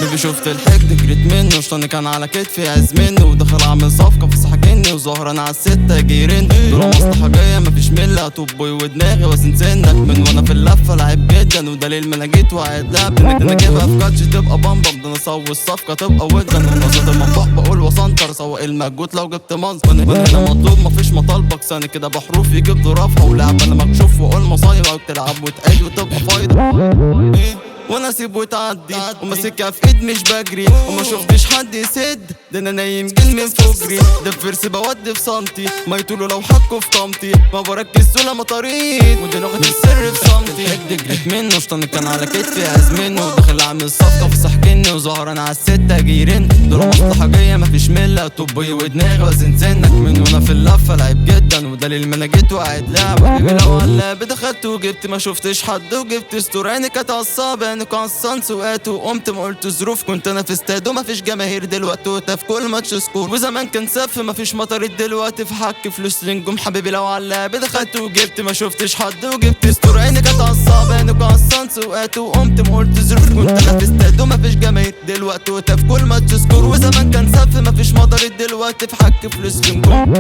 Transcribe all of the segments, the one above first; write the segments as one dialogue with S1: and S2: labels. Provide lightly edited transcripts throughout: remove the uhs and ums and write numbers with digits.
S1: بيبي شفت الحقد جريت منه، شطاني كان على كتفي عز منه، ودخل اعمل صفقة في سحجني وظهران على الستة جيرين. دول مصلحة جاية مفيش ملة، طبي ودماغي وزن سنك من وانا في اللفة لعيب جدا، ودليل ما انا جيت وقعد لعب. ده انا جايبها في كاتش تبقى بامبم، ده انا اسوي الصفقة تبقى ودا. القصد المنبوح بقول وسنتر سواق المجهود لو جبت منظر. وانا هنا مطلوب مفيش مطالبك، ثاني كده بحروف يجيب ظرافها، ولعب انا مكشوف واقول مصايبة، وتلعب وتعيد وتبقى فايضة وانا اسيب وتعدي وماسكها في ايد مش بجري، وما شفتش حد يسد، ده انا نايم جيل من فجري. ده في فرس بودي في سنتي، ما يطولوا لو حكوا في طمتي، ما بركز لما طريق ودي لغة السر في صمتي. الحقد جريت منه، شطاني كان على كتفي عز منه، وداخل اعمل صفقة في سحجني وظهران على الستة جيرين. دول مصلحة جاية مفيش ملة، طبي ودماغي وزن سنك من وانا في اللفة لعيب جدا، ودليل ما انا جيت وقعد لعب. بيبي لو علاب دخلت وجبت ما شفتش حد، وجبت ستور عيني كانت عالصعب عصان سوقات، وقمت ما قلت ظروف، كنت انا في استاد ومفيش جماهير دلوقتي، وتف كل ماتش سكور، وزمان كان سف مفيش مطاريد دلوقتي في حك فلوس لنجوم. حبيبي لو علاب دخلت وجبت ما شفتش حد، وجبت ستور عيني كانت عالصعب عصان سوقات، وقمت ما قلت ظروف، كنت انا في استاد ومفيش جماهير دلوقتي، وتف كل ماتش سكور، وزمان كان سف مفيش مطاريد دلوقتي في حك فلوس لنجوم.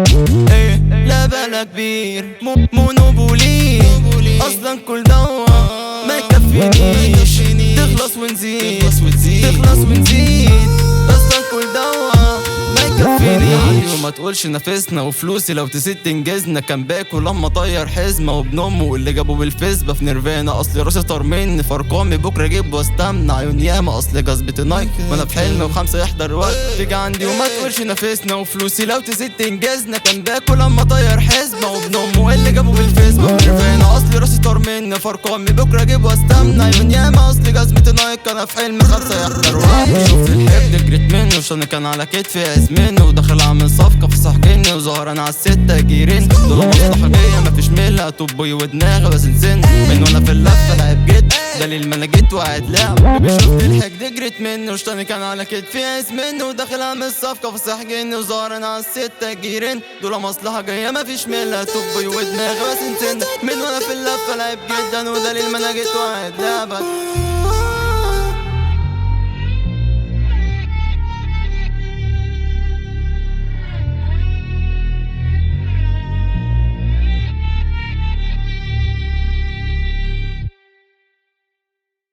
S1: ايه لا بلا كبير مونوبولي اصلا كل دوا ما يكفينيش، تخلص ونزيد تخلص ونزيد، اصلا كل دوا ما يكفينيش. وما تقولش نفسنا وفلوسي لو تسيد تنجزنا، كان باكل لما طير حزمة وابن امه واللي جابه بالفيسبا في نيرفانا، اصل راسي طار مني فارقامي بكره اجيب واستمنع عيون ياما، اصل جذبة نايك وانا في حلم وخمسة يحضر وقت تيجي عندي. وما تقولش نفسنا وفلوسي لو تسيد تنجزنا، كان باكل لما طير حزمة وابن امه واللي جابه بالفيسبا في نيرفانا، اصل راسي طار مني فارقامي بكره اجيب واستمنع عيون ياما، اصل جذبة نايك انا في حلم خمسة يحضر وقت. شوف الحقد جريت منه، شطاني كان على كتفي عز منه، وداخل اعمل صفقة في سحجني وظهران على الستة جيرين. دول مصلحة جاية مفيش ملة، طبي ودماغي وزن سن من وانا في اللفة لعب جد، دليل ما انا جيت وقعد لعب. بيبي شفت الحقد جريت منه، شطاني كان على كتفي عز منه، وداخل اعمل صفقة في سحجني وظهران على الستة جيرين. دول مصلحة جاية مفيش ملة، طبي ودماغي وزن سن من وانا في اللفة لعب جدا، ودليل ما انا جيت وقعد لعب.